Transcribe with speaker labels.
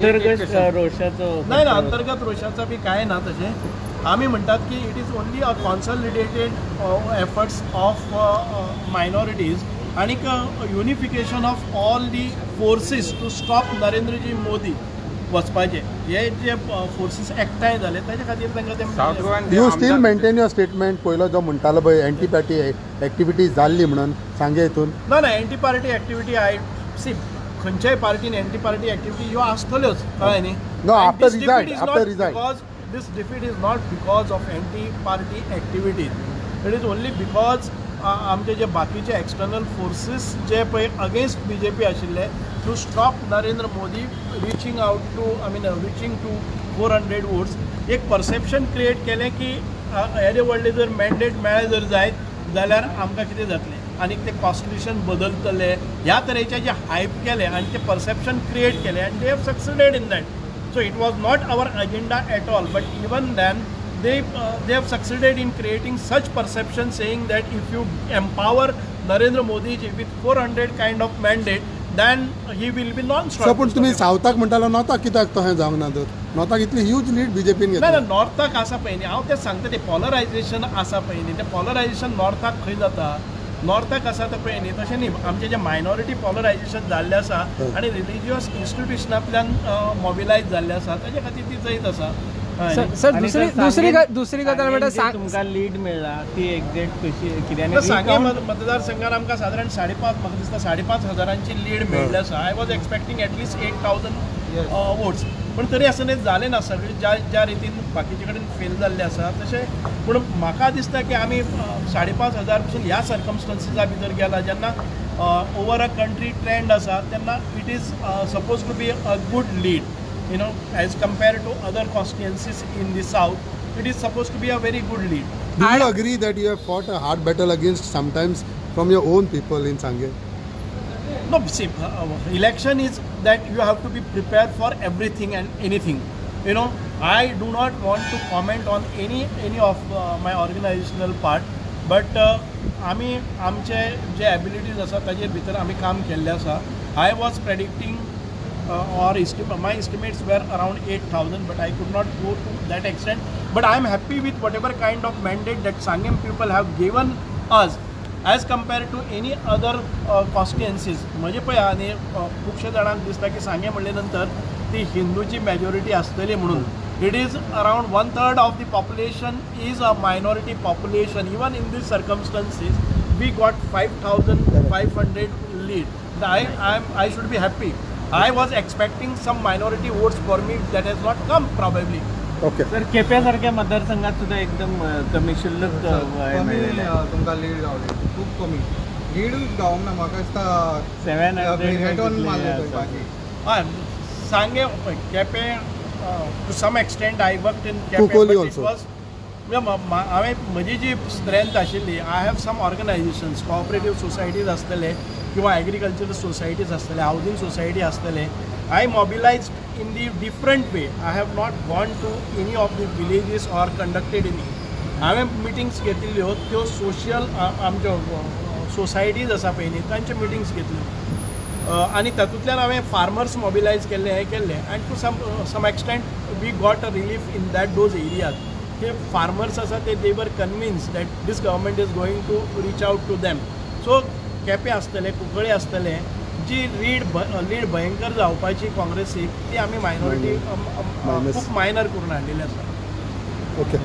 Speaker 1: अंतर्गत रोषाचं
Speaker 2: नाही ना, अंतर्गत रोषाचं बी काय ना तसे आम्ही म्हणतात की it is only a consolidated efforts of minorities आणि unification of all the forces to stop Narendraji Modi वचपाचे हे जे फोर्सीस एकठांय झाले त्याच्या खातीर तांकां ते
Speaker 3: you steel maintain your statement पयलो जो म्हणटालो पळय एंटी पार्टी एक्टिविटीज जाल्ली म्हणून सांगे हितून
Speaker 2: ना anti party activity I see खंयच्याय पार्टीन एंटी पार्टी एक्टिविटी ह्यो आसतल्योच कळ्ळें न्ही.
Speaker 3: No after result
Speaker 2: This defeat is not because of anti-party activities. It is only because आमचे जे बाकीचे एक्सटर्नल फोर्सेस जे पळय अगेन्स्ट BJP आशिल्ले to stop Narendra Modi reaching out to reaching to 400 votes एक परसेप्शन क्रिएट केलें की येदे व्हडले जर मॅन्डेट मेळ्ळे जर जायत जाल्यार आमकां कितें जातलें आनी ते कॉन्स्टिट्यूशन बदलतले ह्या तरेचे जे हायप केले आनी ते परसेप्शन क्रिएट केले आनी they have succeeded in that. So it was not our agenda at all, but even then they have succeeded in creating such perception, saying that if you empower Narendra Modi ji with 400 kind of mandate, then he will be non-stop.
Speaker 3: Sir पण तुम्ही सावथाक म्हणटालो नॉर्थाक कित्याक तशें जावंक ना तर नॉर्थाक इतली huge lead बीजेपीन घेतली.
Speaker 2: ना नॉर्थाक आसा पळय न्ही हांव तें सांगता तें पॉलरायझेशन आसा पळय न्ही तें पॉलरायझेशन नॉर्थाक खंय जाता नॉर्थाक आसा तें पळय न्ही तशें न्ही आमचें जें मायनॉरिटी पॉलरायझेशन जाल्लें आसा आनी रिलिजियस इन्स्टिट्युशनांतल्यान मोबिलायज जाल्लें आसा ताचे खातीर ती जैत आसा.
Speaker 1: सर दुसरी गजाल म्हणटा तुमकां लीड मेळ्ळा ती एक्झॅक्ट कशी कित्याक
Speaker 2: सांगे मतदारसंघात आमकां सादारण 5.5 म्हाका दिसता 5,500 लीड मेळ्ळी आसा. आय वॉज एक्सपेक्टींग एटलीस्ट 8,000 वोट्स पण तरी आसतना जालें ना सगळे ज्या रितीन बाकीचे कडेन फेल जाल्ले आसा तशें पूण म्हाका दिसता की आमी 5,500 पसून ह्या सर्कमस्टन्सिसा भितर गेला जेन्ना ओवर अ कंट्री ट्रेंड आसा तेन्ना it is suppose to be a good lead you know as compared to other constituencies in the south it is suppose to be a very good lead.
Speaker 3: Do you agree that you have fought a hard battle against sometimes from your own people in Sangay?
Speaker 2: No, see, election is that you have to be prepared for everything and anything. You know, I do not want to comment on any of my organizational part, but आमी आमचे जे abilities आसा ताजे भितर आमी काम केल्लें आसा. I was predicting or my estimates were around 8,000, but I could not go to that extent. But I am happy with whatever kind of mandate that Sangam people have given us as compared to any other constituencies. म्हणजे पळय आनी खुबशे जाणांक दिसता की सांगे म्हणले नंतर ती हिंदूची मेजॉरिटी आसतली म्हणून. It is around 1/3 of the population is a minority population. Even in these circumstances we got 5,500 lead. I should be happy. I was expecting some minority votes for me that has not come probably.
Speaker 3: Okay.
Speaker 1: Sir केप्या सारख्या मतदारसंघात सुद्धा एकदम कमी शिल्लक
Speaker 4: तुमकां lead गावली खूब कमी लीड गावंक ना म्हाका दिसता
Speaker 1: 700
Speaker 4: हेटोन मारले बाकी.
Speaker 2: हय सांगे Quepem to some extent I work in
Speaker 3: Kukoli
Speaker 2: Quepem
Speaker 3: also.
Speaker 2: हांवें म्हजी जी स्ट्रेंथ आशिल्ली I have some organisations cooperative societies आसतले किंवा एग्रीकल्चरल सोसायटीज आसतले हावजींग सोसायटी आसतले. I mobilised in the different way. I have not gone to any of the villages or conducted any. हांवें meetings घेतिल्ल्यो त्यो सोशल आमच्यो societies आसा पळय न्ही तांच्यो मिटिंग्स घेतल्यो आनी तातूंतल्यान हांवें फार्मर्स मोबिलायज केल्ले हें केल्लें आनी to some extent we got a relief in that those areas. ते फार्मर्स आसा ते they were convince that this government is going to reach out to them. So Quepem आसतले कुंकळे आसतले जी लीड भयंकर जावपाची काँग्रेसीक ती आमी मायनॉरिटी खूब मायनर करून हाडिल्ली आसा.
Speaker 3: ओके.